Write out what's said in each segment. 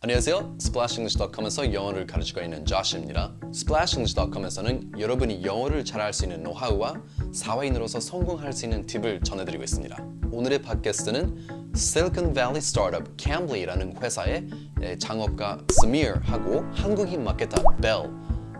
안녕하세요. splashing.com에서 영어를 가르치고 있는 Josh입니다. splashing.com에서는 여러분이 영어를 잘할 수 있는 노하우와 사회인으로서 성공할 수 있는 팁을 전해드리고 있습니다. 오늘의 팟캐스트는 실리콘 밸리 스타트업 Cambly라는 회사의 창업가 스미어하고 한국인 마케터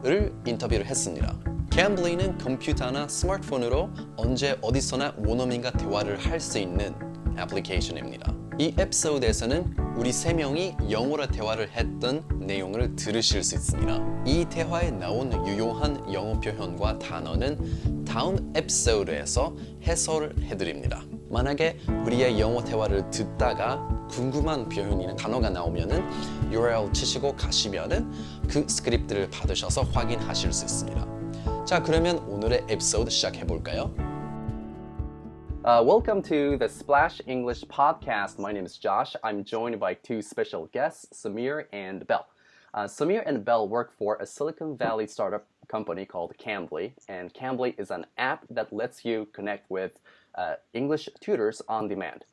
벨을 인터뷰를 했습니다. Cambly는 컴퓨터나 스마트폰으로 언제 어디서나 원어민과 대화를 할 수 있는 애플리케이션입니다. 이 에피소드에서는 우리 세 명이 영어로 대화를 했던 내용을 들으실 수 있습니다. 이 대화에 나온 유용한 영어 표현과 단어는 다음 에피소드에서 해설을 해드립니다. 만약에 우리의 영어 대화를 듣다가 궁금한 표현이나 단어가 나오면은 URL 치시고 가시면은 그 스크립트를 받으셔서 확인하실 수 있습니다. 자, 그러면 오늘의 에피소드 시작해 볼까요? Welcome to the Splash English podcast. My name is Josh. I'm joined by two special guests, Samir and Belle. Samir and Belle work for a Silicon Valley startup company called Cambly, and Cambly is an app that lets you connect with English tutors on demand.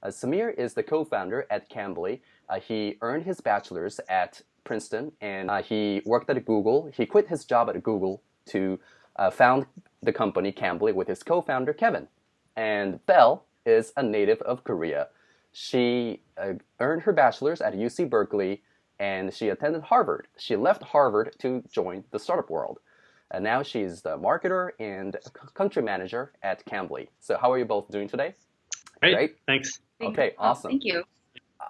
Samir is the co-founder at Cambly. He earned his bachelor's at Princeton, and he worked at Google. He quit his job at Google to found the company Cambly with his co-founder, Kevin. And Belle is a native of Korea. She earned her bachelor's at UC Berkeley, and she attended Harvard. She left Harvard to join the startup world. And now she's the marketer and country manager at Cambly. So how are you both doing today? Great. Thanks. Okay, awesome. Thank you.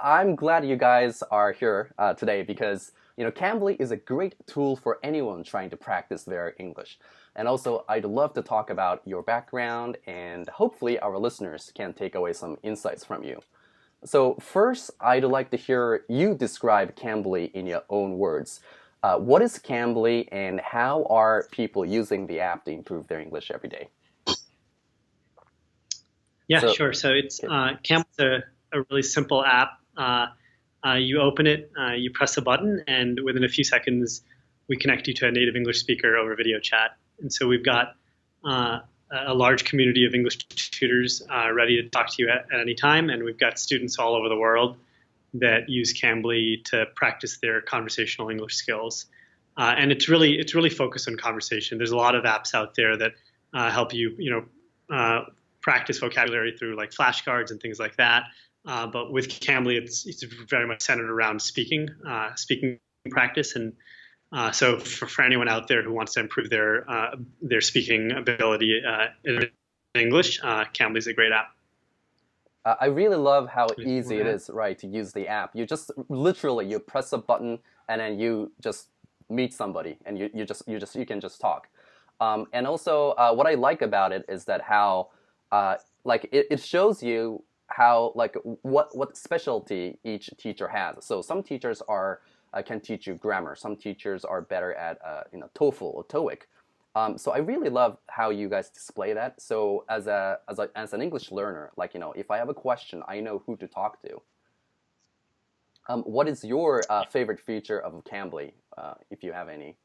I'm glad you guys are here today because Cambly is a great tool for anyone trying to practice their English. And also, I'd love to talk about your background, and hopefully our listeners can take away some insights from you. So first, I'd like to hear you describe Cambly in your own words. What is Cambly, and how are people using the app to improve their English every day? Yeah, sure. So it's Cambly's a really simple app. You open it, you press a button, and within a few seconds, we connect you to a native English speaker over video chat. And so we've got a large community of English tutors ready to talk to you at any time, and we've got students all over the world that use Cambly to practice their conversational English skills. And it's really focused on conversation. There's a lot of apps out there that help you, practice vocabulary through like flashcards and things like that. But with Cambly, it's very much centered around speaking practice. And so for anyone out there who wants to improve their speaking ability in English, Cambly is a great app. I really love how easy it is, right, to use the app. You just literally you press a button and then you just meet somebody and you can just talk. And also what I like about it is that how it shows you how what specialty each teacher has. So some teachers can teach you grammar. Some teachers are better at TOEFL or TOEIC. So I really love how you guys display that. So as an English learner, if I have a question, I know who to talk to. What is your favorite feature of Cambly, if you have any?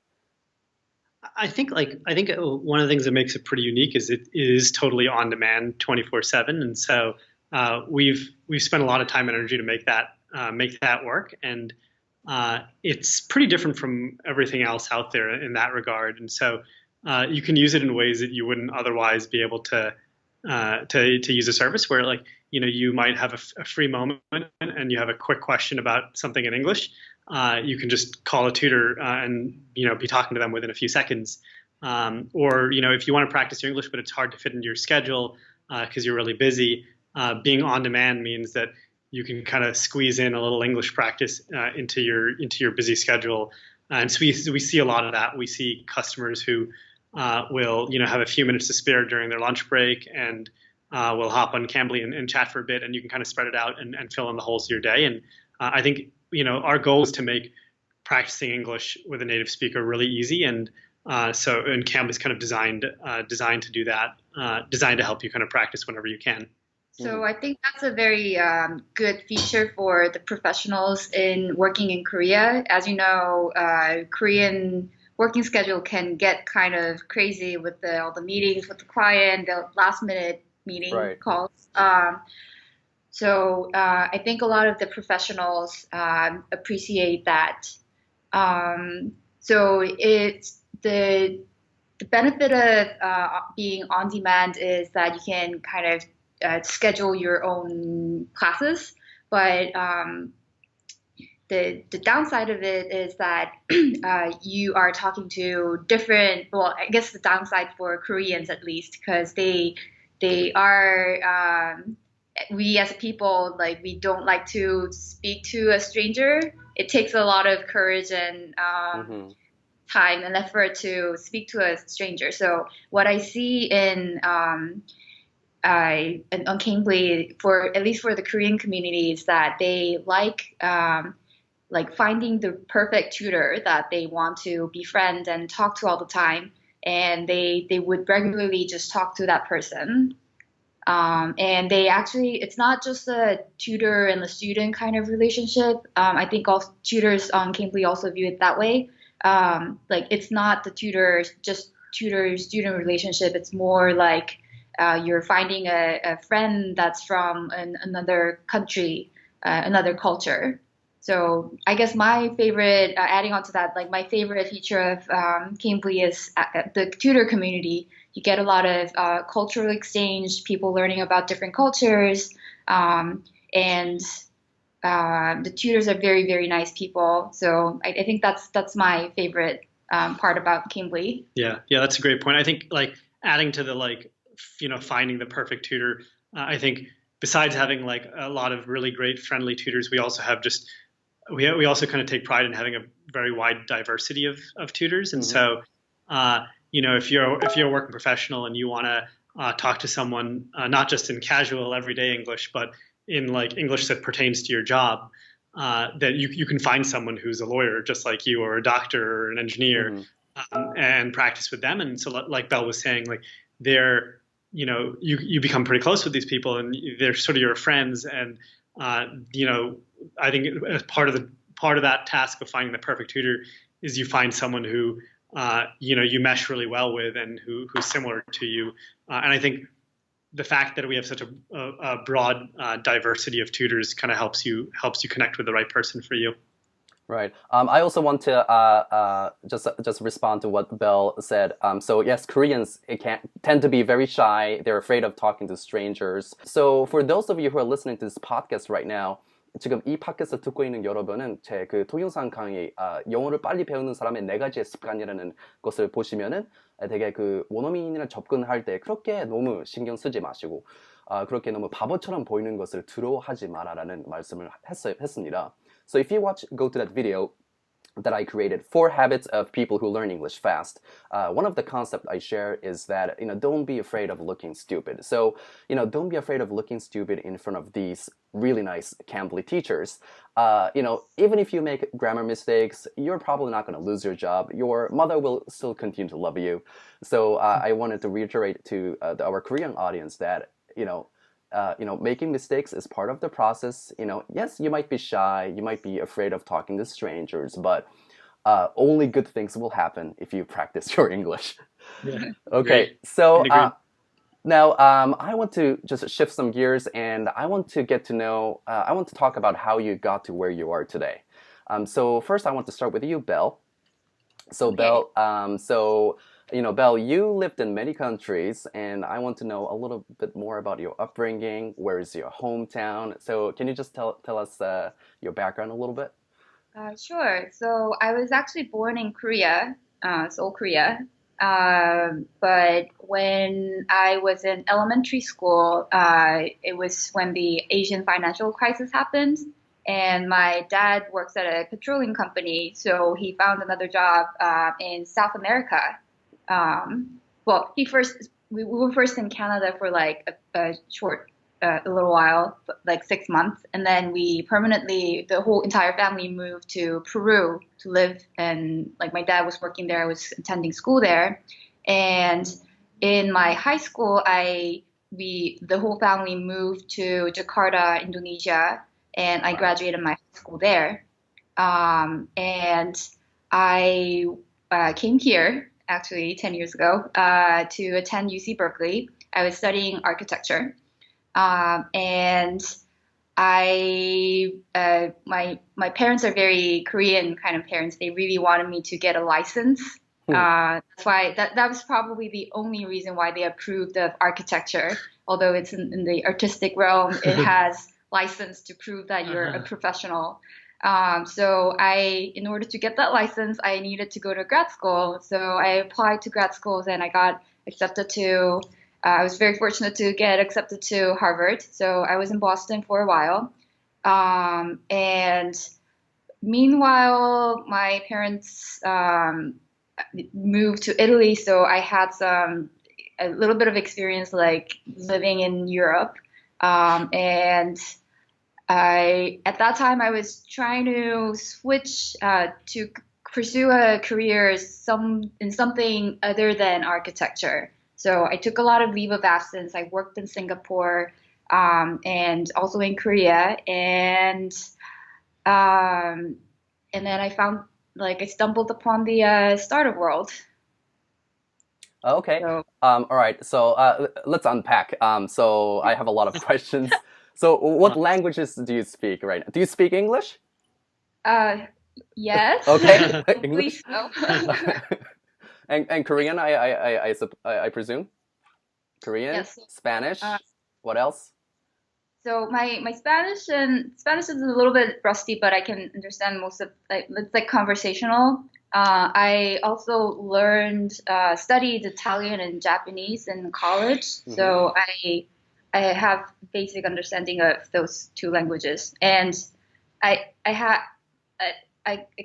I think one of the things that makes it pretty unique is it is totally on demand 24/7, and so we've spent a lot of time and energy to make that work, and it's pretty different from everything else out there in that regard. And so you can use it in ways that you wouldn't otherwise be able to use a service where you might have a free moment and you have a quick question about something in English. You can just call a tutor and be talking to them within a few seconds. Or if you want to practice your English but it's hard to fit into your schedule because you're really busy, being on demand means that you can kind of squeeze in a little English practice into your busy schedule. And so we see a lot of that. We see customers who will have a few minutes to spare during their lunch break and will hop on Cambly and chat for a bit, and you can kind of spread it out and fill in the holes of your day. And I think our goal is to make practicing English with a native speaker really easy, and Cambly's kind of designed to do that, designed to help you kind of practice whenever you can. So I think that's a very good feature for the professionals working in Korea. As you know, Korean working schedule can get kind of crazy with all the meetings with the client, the last minute meeting calls. So I think a lot of the professionals appreciate that. So it's the benefit of being on demand is that you can kind of schedule your own classes, but the downside of it is that you are talking to different. Well, I guess the downside for Koreans at least, because they are we as people, like, we don't like to speak to a stranger. It takes a lot of courage and time and effort to speak to a stranger. So what I see on Cambly, for at least for the Korean community, is that they like finding the perfect tutor that they want to befriend and talk to all the time, and they would regularly just talk to that person. And they actually, it's not just a tutor and the student kind of relationship. I think all tutors on Cambly also view it that way. Like, it's not the tutor-student relationship. It's more like you're finding a friend that's from another country, another culture. So I guess my favorite, adding on to that, like my favorite feature of Cambly is the tutor community. You get a lot of cultural exchange, people learning about different cultures, and the tutors are very, very nice people. So I think that's my favorite part about Cambly. Yeah, that's a great point. I think, like, adding to the, like, finding the perfect tutor, I think besides having like a lot of really great friendly tutors, we also have just we also kind of take pride in having a very wide diversity of tutors. And so, if you're a working professional and you want to talk to someone, not just in casual everyday English, but in like English that pertains to your job, that you can find someone who's a lawyer just like you, or a doctor or an engineer, and practice with them. And so, like Belle was saying, like, they're, you become pretty close with these people, and they're sort of your friends. And I think as part of that task of finding the perfect tutor is you find someone who you mesh really well with, and who's similar to you. And I think the fact that we have such a broad diversity of tutors kind of helps you connect with the right person for you. Right. I also want to just respond to what Belle said. So yes, Koreans tend to be very shy. They're afraid of talking to strangers. So for those of you who are listening to this podcast right now, 지금 이 팟캐스트 듣고 있는 여러분은 제 그 동영상 강의 영어를 빨리 배우는 사람의 4가지의 습관이라는 것을 보시면은 되게 그 원어민이랑 접근할 때 그렇게 너무 신경 쓰지 마시고 그렇게 너무 바보처럼 보이는 것을 두려워하지 마라라는 말씀을 했습니다. So if you go to that video that I created, 4 habits of people who learn English fast. One of the concepts I share is that, don't be afraid of looking stupid. So, don't be afraid of looking stupid in front of these really nice Cambly teachers. Even if you make grammar mistakes, you're probably not going to lose your job. Your mother will still continue to love you. So I wanted to reiterate to our Korean audience that, making mistakes is part of the process. Yes, you might be shy, you might be afraid of talking to strangers, but only good things will happen if you practice your English. Yeah. Okay, so now I want to just shift some gears, and I want to get to know, I want to talk about how you got to where you are today. So first I want to start with you, Belle. So okay. Belle, Belle, you lived in many countries, and I want to know a little bit more about your upbringing. Where is your hometown? So can you just tell us your background a little bit? Sure. So I was actually born in Korea, Seoul, Korea. But when I was in elementary school, it was when the Asian financial crisis happened. And my dad works at a petroleum company, so he found another job in South America. We were first in Canada for like a little while, like 6 months, and then we permanently, the whole entire family moved to Peru to live. And like my dad was working there, I was attending school there, and in my high school, the whole family moved to Jakarta, Indonesia, and I graduated my high school there. And I came here actually 10 years ago to attend UC Berkeley. I was studying architecture. And my parents are very Korean kind of parents. They really wanted me to get a license. That's why that was probably the only reason why they approved of architecture. Although it's in the artistic realm, it has license to prove that you're a professional. So in order to get that license, I needed to go to grad school. So I applied to grad schools and I got accepted to, I was very fortunate to get accepted to Harvard. So I was in Boston for a while. And meanwhile, my parents moved to Italy. So I had a little bit of experience like living in Europe. And at that time, I was trying to switch to pursue a career in something other than architecture. So I took a lot of leave of absence. I worked in Singapore and also in Korea, and then I found I stumbled upon the startup world. Okay. So, all right. So let's unpack. So I have a lot of questions. So what languages do you speak right now? Do you speak English? yes. Okay. English. So. and Korean, I presume? Korean? Yes. Spanish? What else? So my Spanish is a little bit rusty, but I can understand most of it's like conversational. I also studied Italian and Japanese in college, so I have basic understanding of those two languages, and I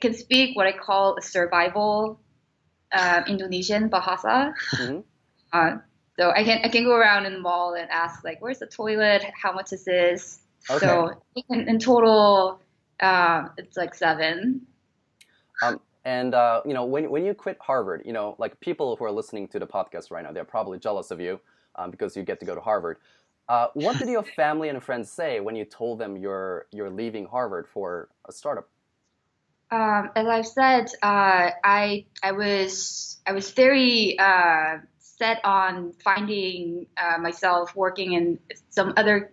can speak what I call a survival Indonesian bahasa. So I can go around in the mall and ask where's the toilet? How much is this? Okay. So in total, it's like 7. And when you quit Harvard, people who are listening to the podcast right now, they're probably jealous of you because you get to go to Harvard. What did your family and friends say when you told them you're leaving Harvard for a startup? As I've said, I was very set on finding myself working in some other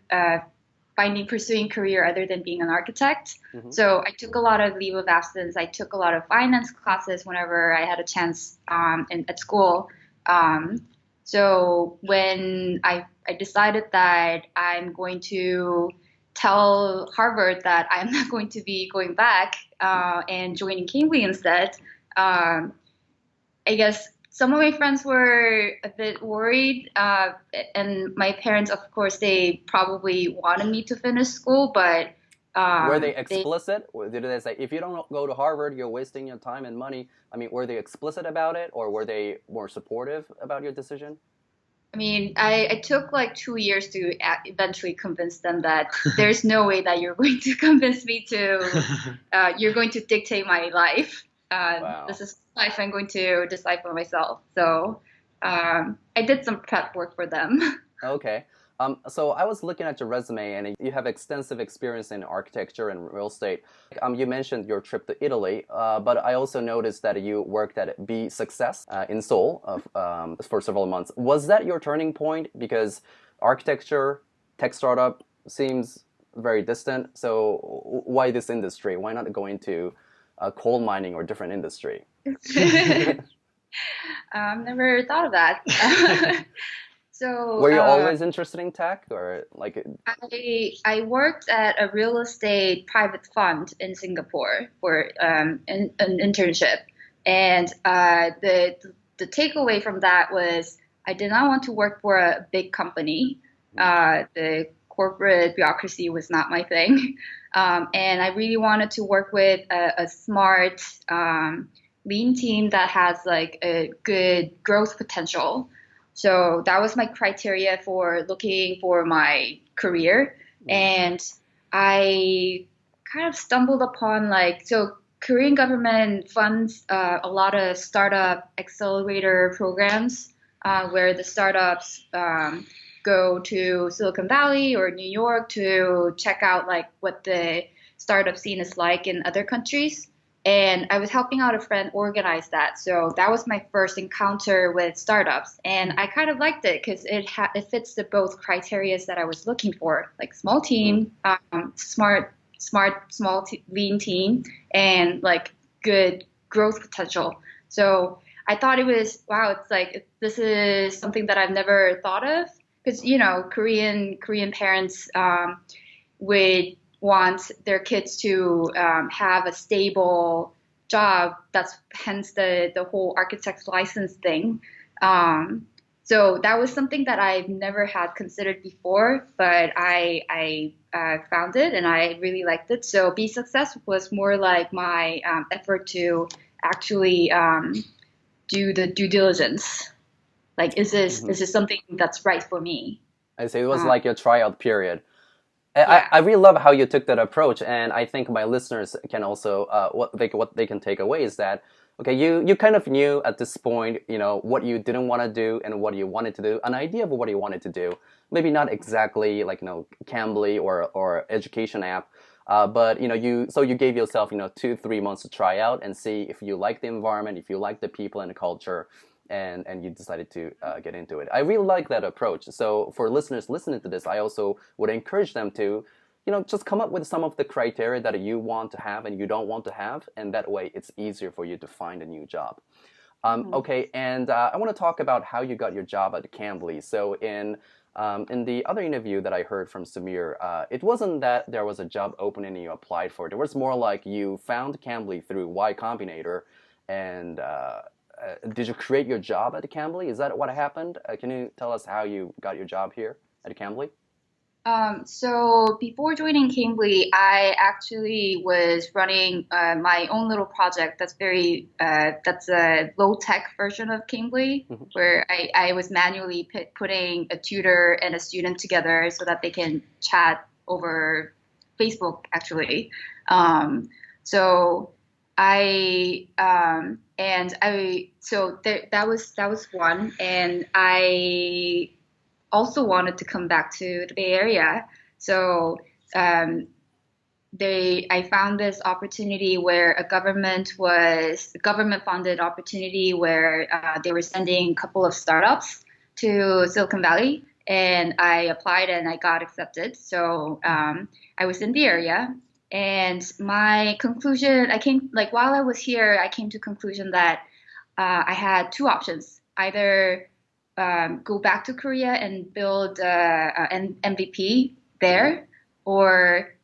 pursuing career other than being an architect. So I took a lot of leave of absence. I took a lot of finance classes whenever I had a chance at school. So when I decided that I'm going to tell Harvard that I'm not going to be going back and joining Cambly instead, I guess some of my friends were a bit worried, and my parents, of course, they probably wanted me to finish school, but were they explicit? Did they say, if you don't go to Harvard, you're wasting your time and money? I mean, were they explicit about it, or were they more supportive about your decision? I mean, I took 2 years to eventually convince them that there's no way that you're going to convince me you're going to dictate my life. Wow. This is life I'm going to decide for myself. So I did some prep work for them. Okay. So I was looking at your resume, and you have extensive experience in architecture and real estate. You mentioned your trip to Italy, but I also noticed that you worked at Be Success in Seoul for several months. Was that your turning point? Because architecture, tech startup seems very distant. So why this industry? Why not go into coal mining or different industry? Never thought of that. So were you always interested in tech, or I worked at a real estate private fund in Singapore for an internship, and the takeaway from that was I did not want to work for a big company. The corporate bureaucracy was not my thing, and I really wanted to work with a smart, lean team that has a good growth potential. So that was my criteria for looking for my career. And I kind of stumbled upon so Korean government funds a lot of startup accelerator programs where the startups go to Silicon Valley or New York to check out what the startup scene is like in other countries. And I was helping out a friend organize that. So that was my first encounter with startups. And I kind of liked it because it fits the both criteria that I was looking for, like small team, lean team, and like good growth potential. So I thought it was, wow, it's like, this is something that I've never thought of. Because, Korean parents would want their kids to have a stable job. That's hence the whole architect's license thing. So that was something that I've never had considered before, but I found it and I really liked it. So Be Success was more like my effort to actually do the due diligence. Like, is this something that's right for me? I see. It was like your tryout period. Yeah. I really love how you took that approach, and I think my listeners can also what they can take away is that okay, you kind of knew at this point, what you didn't want to do and what you wanted to do, an idea of what you wanted to do. Maybe not exactly like Cambly or education app, but you gave yourself 2-3 months to try out and see if you like the environment, if you like the people and the culture. And you decided to get into it. I really like that approach. So for listeners listening to this, I also would encourage them to, just come up with some of the criteria that you want to have and you don't want to have, and that way it's easier for you to find a new job. Okay, and I want to talk about how you got your job at Cambly. So in the other interview that I heard from Samir, it wasn't that there was a job opening and you applied for it. It was more like you found Cambly through Y Combinator, and did you create your job at Cambly? Is that what happened? Can you tell us how you got your job here at Cambly? So before joining Cambly, I actually was running my own little project that's that's a low-tech version of Cambly, where I was manually putting a tutor and a student together so that they can chat over Facebook, actually. So that was one, and I also wanted to come back to the Bay Area. So I found this opportunity where a government funded opportunity where they were sending a couple of startups to Silicon Valley, and I applied and I got accepted. So I was in the area. And my conclusion, while I was here, I came to conclusion that I had two options: either go back to Korea and build an MVP there, or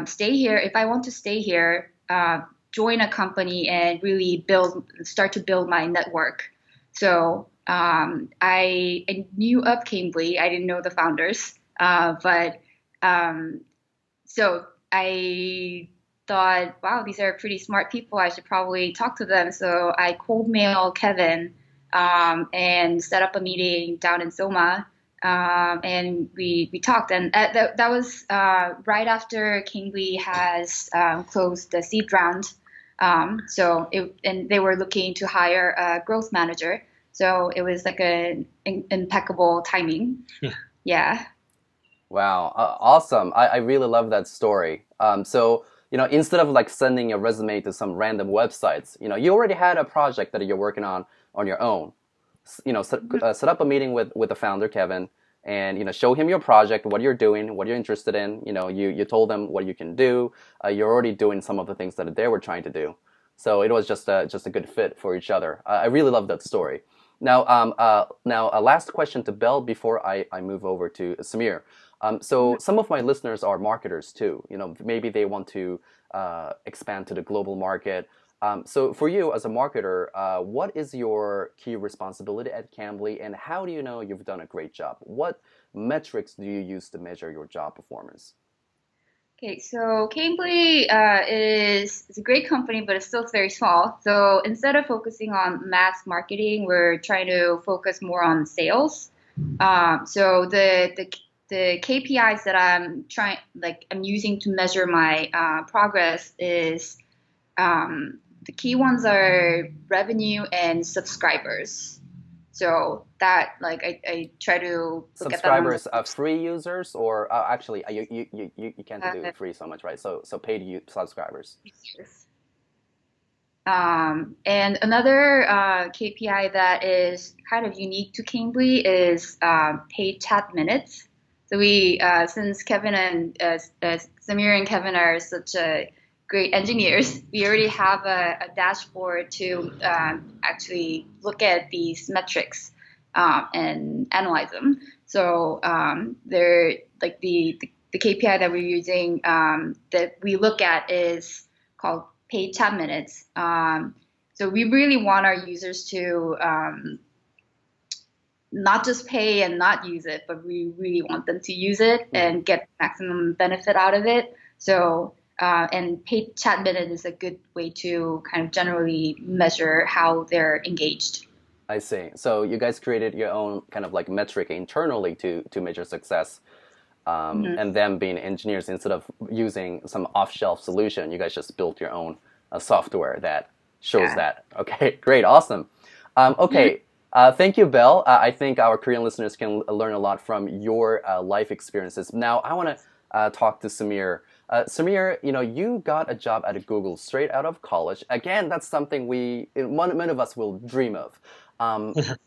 stay here. If I want to stay here, join a company and really start to build my network. So I knew of Cambly. I didn't know the founders, so I thought, wow, these are pretty smart people. I should probably talk to them. So I cold mailed Kevin and set up a meeting down in Soma, and we talked. And that was right after Cambly has closed the seed round. And they were looking to hire a growth manager. So it was like an impeccable timing. Yeah. Wow, awesome. I really love that story. So, instead of like sending a resume to some random websites, you already had a project that you're working on your own. Set up a meeting with the founder, Kevin, and, show him your project, what you're doing, what you're interested in. You told them what you can do. You're already doing some of the things that they were trying to do. So it was just a good fit for each other. I really love that story. Now, a last question to Belle before I move over to Samir. So some of my listeners are marketers too. Maybe they want to expand to the global market. So for you as a marketer, what is your key responsibility at Cambly, and how do you know you've done a great job? What metrics do you use to measure your job performance? Okay, so Cambly is a great company, but it's still very small. So instead of focusing on mass marketing, we're trying to focus more on sales. So the KPIs that I'm using to measure my progress is the key ones are revenue and subscribers. So that I try to look at them. Subscribers are free users, or actually you can't do free so much, right? So paid subscribers. And another KPI that is kind of unique to Cambly is paid chat minutes. So we, since Kevin and Samir and Kevin are such great engineers, we already have a dashboard to actually look at these metrics and analyze them. So they're like the KPI that we're using that we look at is called paid chat minutes. So we really want our users to not just pay and not use it, but we really want them to use it and get maximum benefit out of it. So, and paid chat minute is a good way to kind of generally measure how they're engaged. I see. So you guys created your own kind of like metric internally to measure success. And them being engineers, instead of using some off-shelf solution, you guys just built your own software that shows that. Okay, great, awesome. Okay. Thank you, Belle. I think our Korean listeners can learn a lot from your life experiences. Now, I want to talk to Samir. Samir, you got a job at Google straight out of college. Again, that's something many of us will dream of.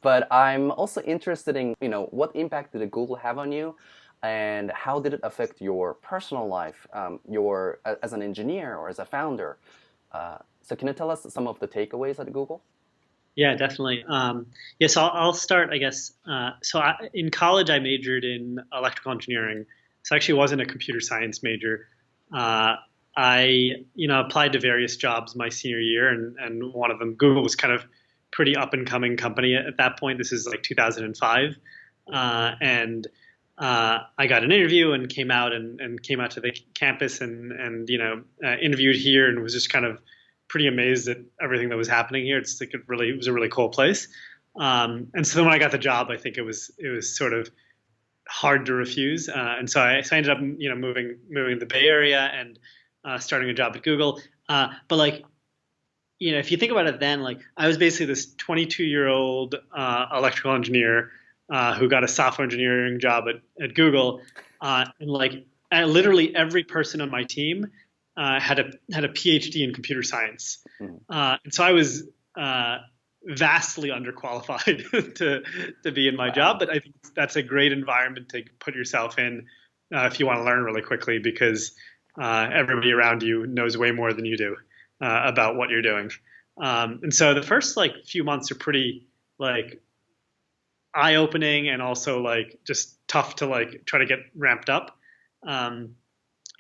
But I'm also interested in, what impact did Google have on you, and how did it affect your personal life, as an engineer or as a founder? So can you tell us some of the takeaways at Google? Yeah, definitely. So I'll start, I guess. In college, I majored in electrical engineering. So I actually wasn't a computer science major. I applied to various jobs my senior year, and one of them, Google, was kind of pretty up and coming company at that point. This is like 2005, and I got an interview and came out to the campus and interviewed here, and was just kind of pretty amazed at everything that was happening here. It's like it was a really cool place. And so then when I got the job, I think it was sort of hard to refuse. And so I ended up moving to the Bay Area and starting a job at Google. But if you think about it, then I was basically this 22-year-old electrical engineer who got a software engineering job at Google, and literally every person on my team had a PhD in computer science, and so I was vastly underqualified to be in my job. But I think that's a great environment to put yourself in if you want to learn really quickly, because everybody around you knows way more than you do about what you're doing. And so the first few months are pretty eye-opening, and also just tough to try to get ramped up.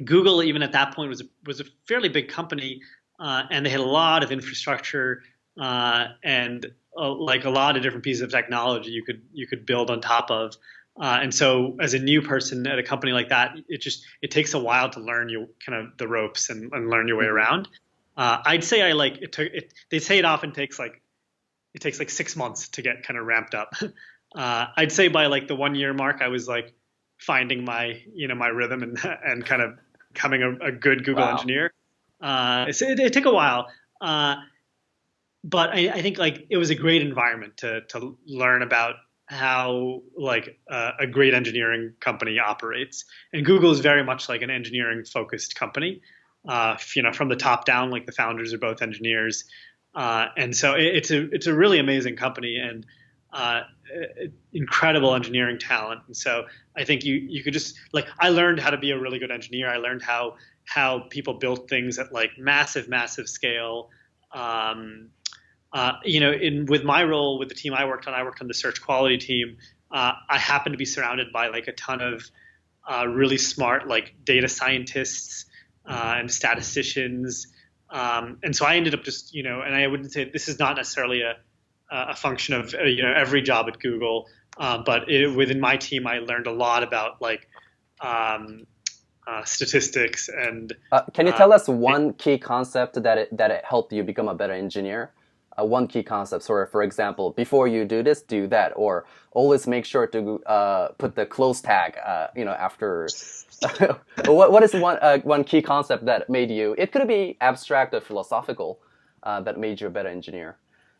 Google, even at that point, was a fairly big company, and they had a lot of infrastructure and a lot of different pieces of technology you could build on top of. And so, as a new person at a company like that, it takes a while to learn the ropes and learn your way around. I'd say they say it often takes 6 months to get kind of ramped up. I'd say by the 1 year mark, I was finding my rhythm and kind of becoming a good Google engineer. It took a while, but I think it was a great environment to learn about how a great engineering company operates. And Google is very much an engineering focused company. From the top down, the founders are both engineers, and so it's a really amazing company, and incredible engineering talent. And so I think you could just I learned how to be a really good engineer. I learned how people built things at massive scale. With my role with the team I worked on the search quality team. I happened to be surrounded by a ton of really smart data scientists and statisticians. And so I ended up just and I wouldn't say this is not necessarily a function of every job at Google, but within my team, I learned a lot about statistics and. Can you tell us one key concept that it helped you become a better engineer? One key concept, for example, before you do this, do that, or always make sure to put the close tag. After. What is one key concept that made you? It could be abstract or philosophical, that made you a better engineer.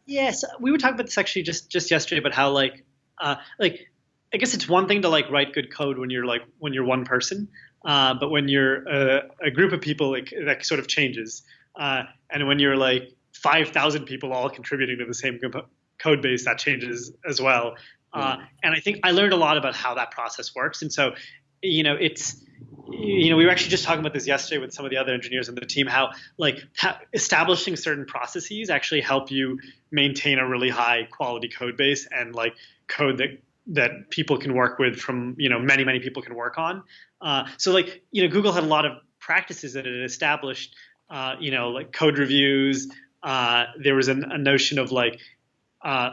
Yes, we were talking about this actually just yesterday, about how I guess it's one thing to write good code when you're one person, but when you're a group of people, that sort of changes. And when you're 5,000 people all contributing to the same code base, that changes as well. And I think I learned a lot about how that process works. And so, we were actually just talking about this yesterday with some of the other engineers on the team, how establishing certain processes actually help you maintain a really high quality code base and like code that people can work with from, many, many people can work on. So Google had a lot of practices that it established, like code reviews. There was a notion of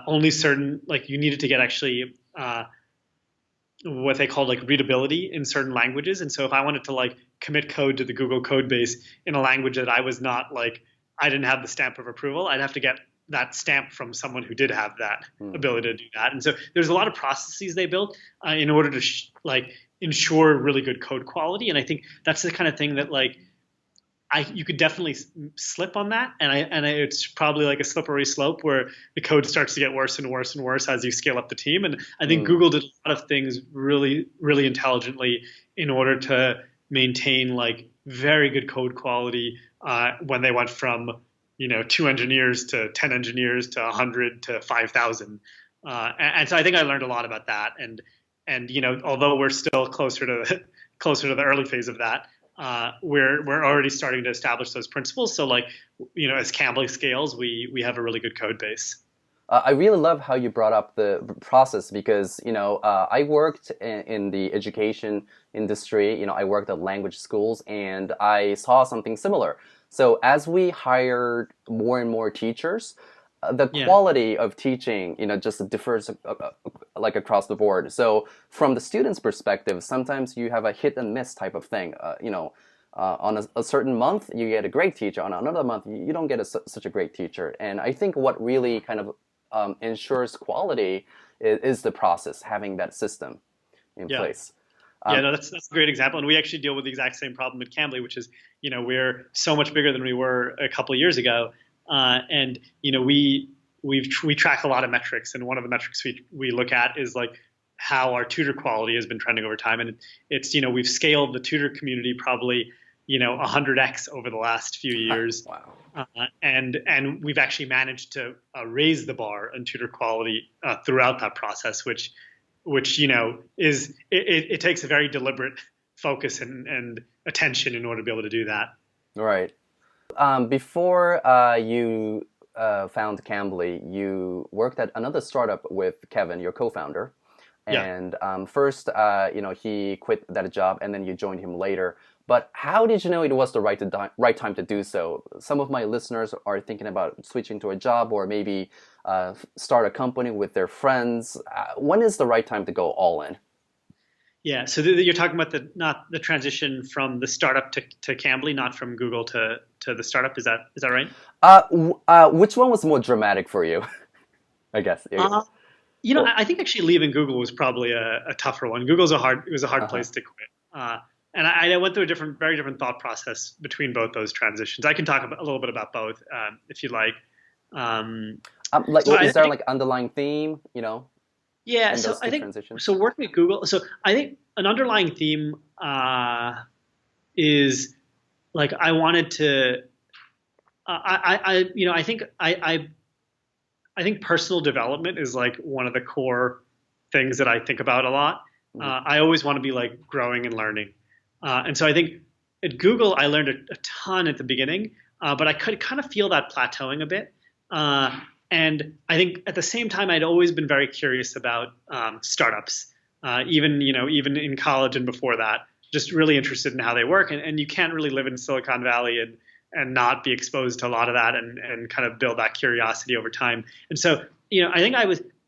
only certain, you needed to get actually what they called readability in certain languages. And so if I wanted to commit code to the Google code base in a language that I was not I didn't have the stamp of approval, I'd have to get that stamp from someone who did have that ability to do that. And so there's a lot of processes they built in order to ensure really good code quality. And I think that's the kind of thing that you could definitely slip on that, and it's probably a slippery slope where the code starts to get worse and worse and worse as you scale up the team. And I think Google did a lot of things really, really intelligently in order to maintain very good code quality when they went from 2 engineers to 10 engineers to 100 to 5,000. And so I think I learned a lot about that. And although we're still closer to the early phase of that. We're already starting to establish those principles. So as Cambly scales, we have a really good code base. I really love how you brought up the process because, I worked in the education industry. I worked at language schools and I saw something similar. So as we hired more and more teachers, the quality of teaching, just differs across the board. So from the student's perspective, sometimes you have a hit and miss type of thing. On a certain month, you get a great teacher. On another month, you don't get such a great teacher. And I think what really kind of ensures quality is the process, having that system in place. That's a great example. And we actually deal with the exact same problem at Cambly, which is, we're so much bigger than we were a couple of years ago. And we track a lot of metrics, and one of the metrics we look at is how our tutor quality has been trending over time. And it's we've scaled the tutor community probably 100x over the last few years. Wow. And we've actually managed to raise the bar on tutor quality throughout that process, which is it takes a very deliberate focus and attention in order to be able to do that. Right. Before you found Cambly, you worked at another startup with Kevin, your co-founder. And first, he quit that job, and then you joined him later. But how did you know it was the right time to do so? Some of my listeners are thinking about switching to a job or maybe start a company with their friends. When is the right time to go all in? Yeah, so you're talking about not the transition from the startup to Cambly, not from Google to the startup. Is that right? Which one was more dramatic for you? I guess. I think actually leaving Google was probably a tougher one. It was a hard place to quit. And I went through a very different thought process between both those transitions. I can talk a little bit about both if you like. Is there underlying theme? Yeah, so I think working at Google. So I think an underlying theme is I wanted to. I think personal development is one of the core things that I think about a lot. I always want to be growing and learning, and so I think at Google I learned a ton at the beginning, but I could kind of feel that plateauing a bit. And I think at the same time, I'd always been very curious about startups, even in college and before that, just really interested in how they work. And you can't really live in Silicon Valley and not be exposed to a lot of that and kind of build that curiosity over time. And so, I think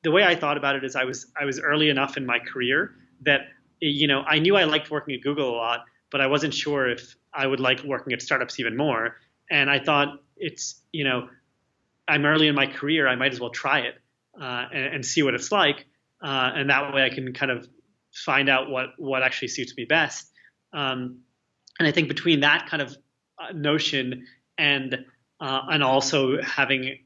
the way I thought about it is I was early enough in my career that, I knew I liked working at Google a lot, but I wasn't sure if I would like working at startups even more. And I thought I'm early in my career, I might as well try it and see what it's like. And that way I can kind of find out what actually suits me best. And I think between that kind of notion and also having,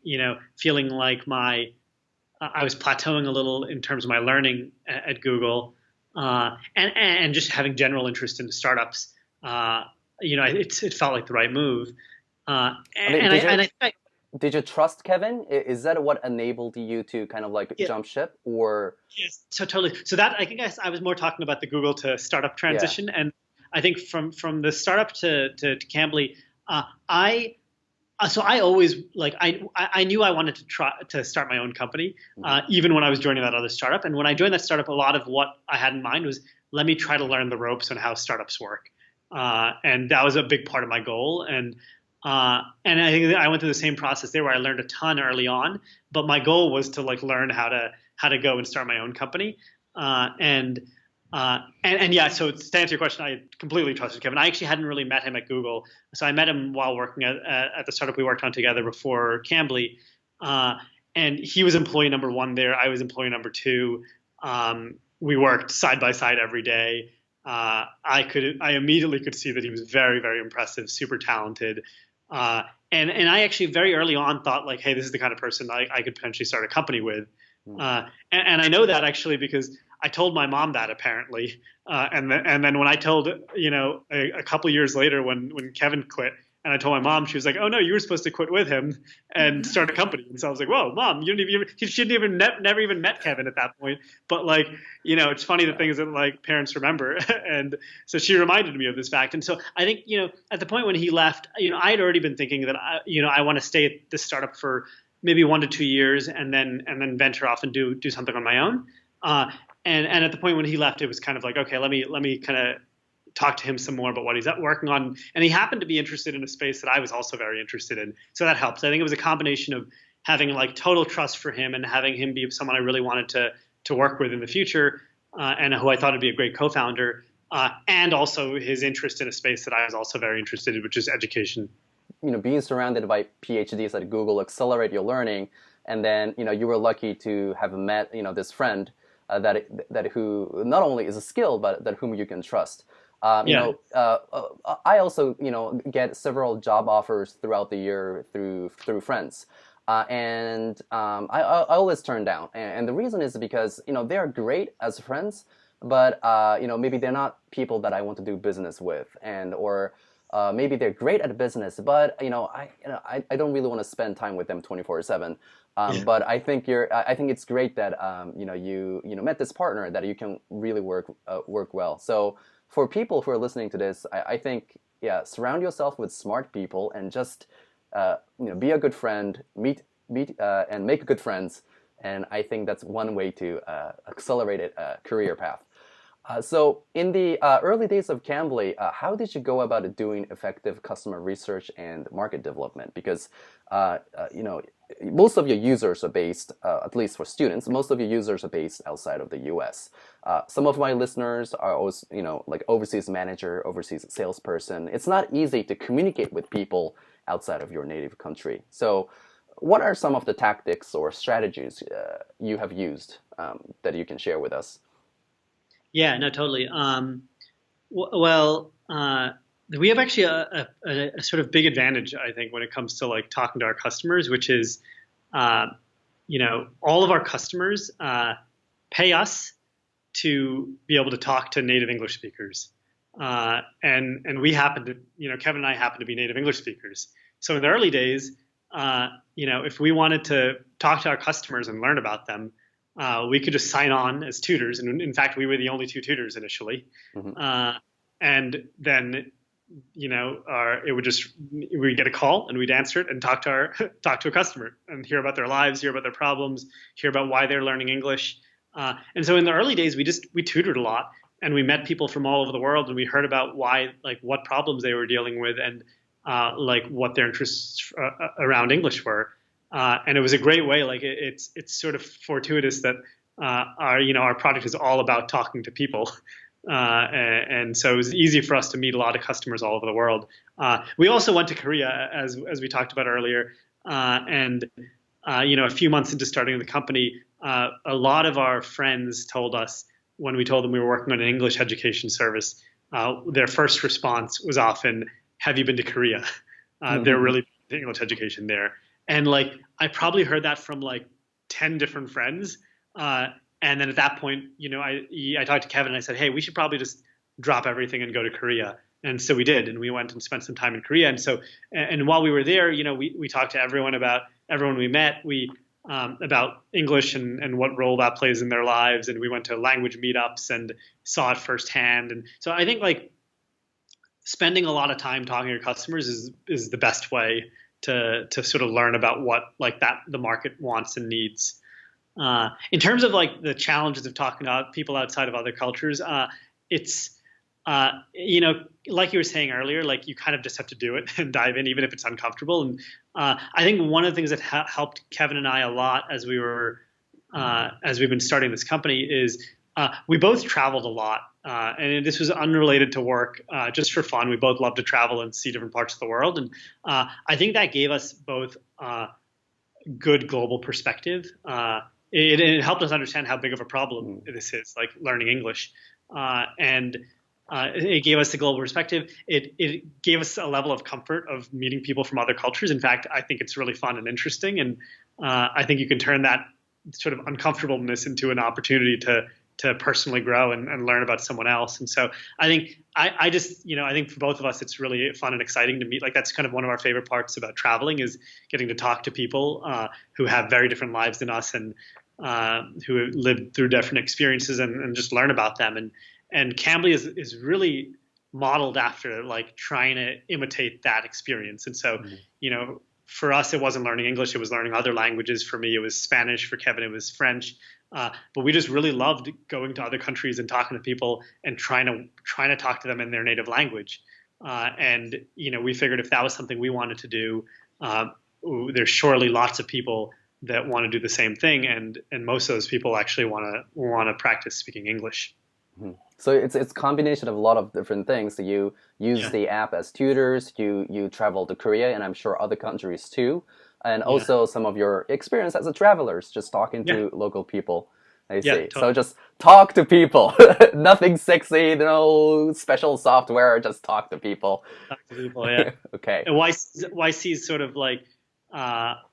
feeling like I was plateauing a little in terms of my learning at Google and just having general interest in startups, it felt like the right move. did you trust Kevin? Is that what enabled you to kind of like Yeah. jump ship, or Yes, so totally. So that I think I was more talking about the Google to startup yeah? transition, and I think from the startup to Cambly, I so I always like I knew I wanted to try to start my own company, even when I was joining that other startup. And when I joined that startup, a lot of what I had in mind was let me try to learn the ropes on how startups work, and that was a big part of my goal. And I think that I went through the same process there where I learned a ton early on, but my goal was to like learn how to go and start my own company. And yeah, so to answer your question, I completely trusted Kevin. I actually hadn't really met him at Google, so I met him while working at the startup we worked on together before Cambly. And he was employee number one there. I was employee number two. We worked side by side every day. I immediately could see that he was very, very impressive, super talented. And I actually very early on thought like, hey, this is the kind of person I could potentially start a company with. And I know that actually because I told my mom that apparently, and then when I told a couple years later when Kevin quit, and I told my mom, she was like, "Oh no, you were supposed to quit with him and start a company." And so I was like, "Whoa, mom, you didn't even she didn't even never even met Kevin at that point." But like it's funny the things that like parents remember, and so she reminded me of this fact. And so I think at the point when he left, I had already been thinking that I want to stay at this startup for maybe 1 to 2 years and then venture off and do something on my own. And at the point when he left, it was kind of like, okay, let me kind of talk to him some more about what he's working on. And he happened to be interested in a space that I was also very interested in. So that helps. I think it was a combination of having like total trust for him and having him be someone I really wanted to work with in the future, and who I thought would be a great co-founder, and also his interest in a space that I was also very interested in, which is education. Being surrounded by PhDs at Google accelerate your learning, and then you were lucky to have met this friend that who not only is a skill but that whom you can trust. I also get several job offers throughout the year through friends, and I always turn down, and the reason is because they're great as friends, but maybe they're not people that I want to do business with, or maybe they're great at business, but I don't really want to spend time with them 24/7. But I think it's great that you met this partner that you can really work well. So for people who are listening to this, I think surround yourself with smart people and just be a good friend, meet and make good friends, and I think that's one way to accelerate a career path. So in the early days of Cambly, how did you go about doing effective customer research and market development? Because most of your users are based, at least for students, most of your users are based outside of the U.S. Some of my listeners are also, like overseas manager, overseas salesperson. It's not easy to communicate with people outside of your native country. So what are some of the tactics or strategies you have used that you can share with us? Yeah, no, totally. We have actually a sort of big advantage, I think, when it comes to like talking to our customers, which is, all of our customers pay us to be able to talk to native English speakers, and we happen to, Kevin and I happen to be native English speakers. So in the early days, if we wanted to talk to our customers and learn about them, we could just sign on as tutors, and in fact, we were the only two tutors initially. Mm-hmm. And then, we'd get a call and we'd answer it and talk to a customer and hear about their lives, hear about their problems, hear about why they're learning English. And so in the early days, we tutored a lot, and we met people from all over the world, and we heard about what problems they were dealing with, and what their interests around English were. And it was a great way. Like it's sort of fortuitous that our product is all about talking to people, and so it was easy for us to meet a lot of customers all over the world. We also went to Korea, as we talked about earlier, and a few months into starting the company, a lot of our friends told us when we told them we were working on an English education service, their first response was often, "Have you been to Korea?" They're really into English education there. And I probably heard that from 10 different friends. And then at that point, I talked to Kevin and I said, hey, we should probably just drop everything and go to Korea. And so we did, and we went and spent some time in Korea. And while we were there, we talked to everyone we met, about English and what role that plays in their lives. And we went to language meetups and saw it firsthand. And so I think like spending a lot of time talking to your customers is the best way to sort of learn about what like that the market wants and needs. In terms of like the challenges of talking to people outside of other cultures, it's like you were saying earlier, like you kind of just have to do it and dive in, even if it's uncomfortable. And I think one of the things that helped Kevin and I a lot as we've been starting this company is we both traveled a lot, and this was unrelated to work, just for fun. We both love to travel and see different parts of the world, and I think that gave us both good global perspective. It helped us understand how big of a problem this is, like learning English, and it gave us a global perspective. It gave us a level of comfort of meeting people from other cultures. In fact, I think it's really fun and interesting, and I think you can turn that sort of uncomfortableness into an opportunity to personally grow and learn about someone else. And so I think I think for both of us, it's really fun and exciting to meet. Like that's kind of one of our favorite parts about traveling is getting to talk to people who have very different lives than us and who have lived through different experiences and just learn about them. And Cambly is really modeled after like trying to imitate that experience. And so, for us, it wasn't learning English. It was learning other languages. For me, it was Spanish. For Kevin, it was French. But we just really loved going to other countries and talking to people and trying to talk to them in their native language. And we figured if that was something we wanted to do, there's surely lots of people that want to do the same thing, and most of those people actually want to practice speaking English. So it's a combination of a lot of different things. So you use the app as tutors, you travel to Korea, and I'm sure other countries too. And also some of your experience as a traveler, just talking to local people. I see. Totally. So just talk to people. Nothing sexy, no special software, just talk to people. Talk to people, yeah. Okay. And YC is sort of like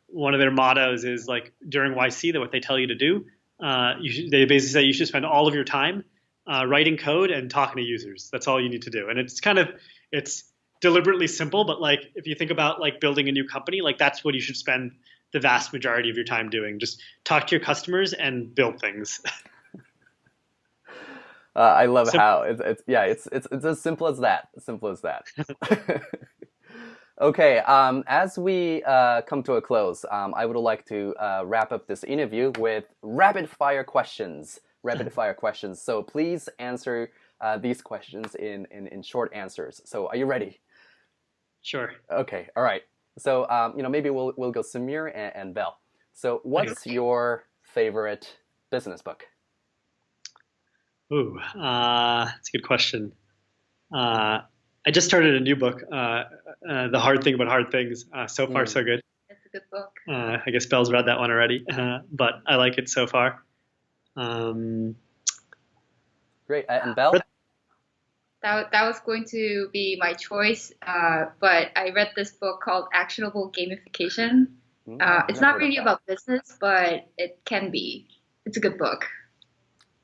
one of their mottos is like during YC, that what they tell you to do, they basically say you should spend all of your time writing code and talking to users. That's all you need to do. And it's deliberately simple, but like if you think about like building a new company, like that's what you should spend the vast majority of your time doing. Just talk to your customers and build things. I love how it's as simple as that. Simple as that. Okay, as we come to a close, I would like to wrap up this interview with rapid fire questions. So please answer these questions in short answers. So are you ready? Sure. Okay, all right. So maybe we'll go Samir and Belle. So what's your favorite business book? Ooh, that's a good question. I just started a new book, The Hard Thing About Hard Things. So far, so good. It's a good book. I guess Belle's read that one already, but I like it so far. Great. And Belle? That was going to be my choice, but I read this book called Actionable Gamification. It's not really about business, but it can be. It's a good book.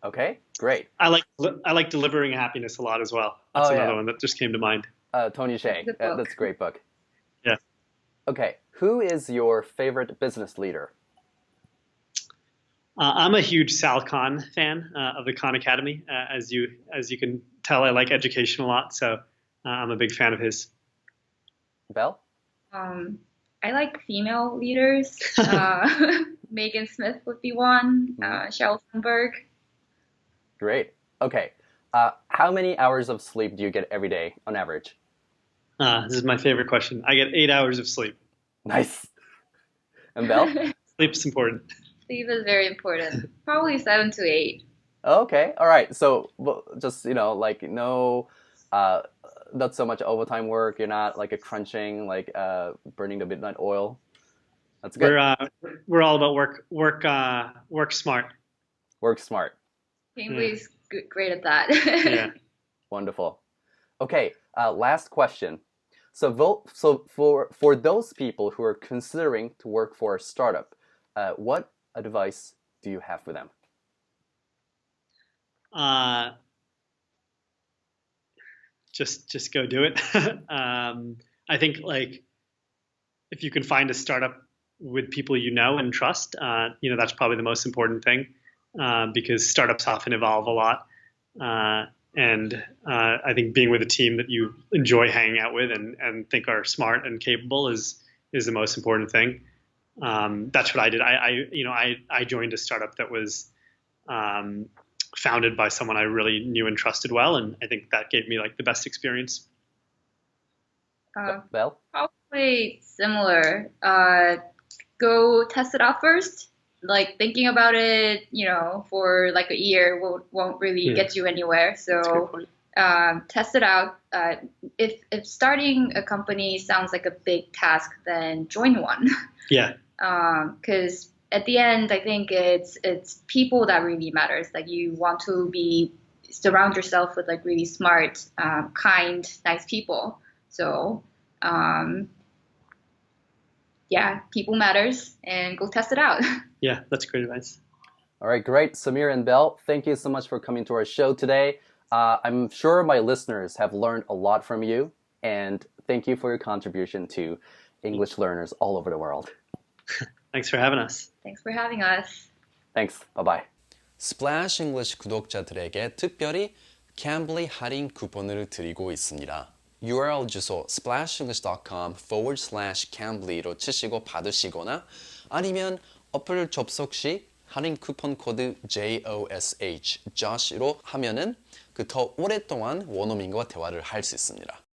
Okay, great. I like Delivering Happiness a lot as well. That's another one that just came to mind. Tony Hsieh. That's a great book. Yeah. Okay, who is your favorite business leader? I'm a huge Sal Khan fan of the Khan Academy. As you can tell, I like education a lot, so I'm a big fan of his. Belle? I like female leaders. Megan Smith would be one. Sheryl Sandberg. Great. Okay. How many hours of sleep do you get every day on average? This is my favorite question. I get 8 hours of sleep. Nice. And Belle? Sleep's important. Sleep is very important. Probably 7 to 8. Okay. All right. So just, like no, not so much overtime work. You're not like crunching, like burning the midnight oil. That's good. We're all about work smart. Work smart. Cambly's great at that. Yeah. Wonderful. Okay. Last question. So for those people who are considering to work for a startup, what advice do you have for them? just go do it. I think like if you can find a startup with people you know and trust, that's probably the most important thing because startups often evolve a lot. And I think being with a team that you enjoy hanging out with and think are smart and capable is the most important thing. That's what I did. I joined a startup that was founded by someone I really knew and trusted well, and I think that gave me like the best experience. Belle? Probably similar. Go test it out first. Like thinking about it, for like a year won't really get you anywhere. So test it out. If starting a company sounds like a big task, then join one. Yeah. Because at the end, I think it's people that really matters. Like you want to surround yourself with like really smart, kind, nice people. So people matters, and go test it out. Yeah, that's great advice. All right, great. Samir and Belle, thank you so much for coming to our show today. I'm sure my listeners have learned a lot from you, and thank you for your contribution to English learners all over the world. Thanks for having us. Thanks for having us. Thanks. Bye-bye. 스플래쉬잉글리쉬 구독자들에게 특별히 Cambly 할인 쿠폰을 드리고 있습니다. URL 주소 splashenglish.com/Cambly로 치시고 받으시거나 아니면 어플 접속 시 할인 쿠폰 코드 JOSH, Josh로 하면은 더 오랫동안 원어민과 대화를 할 수 있습니다.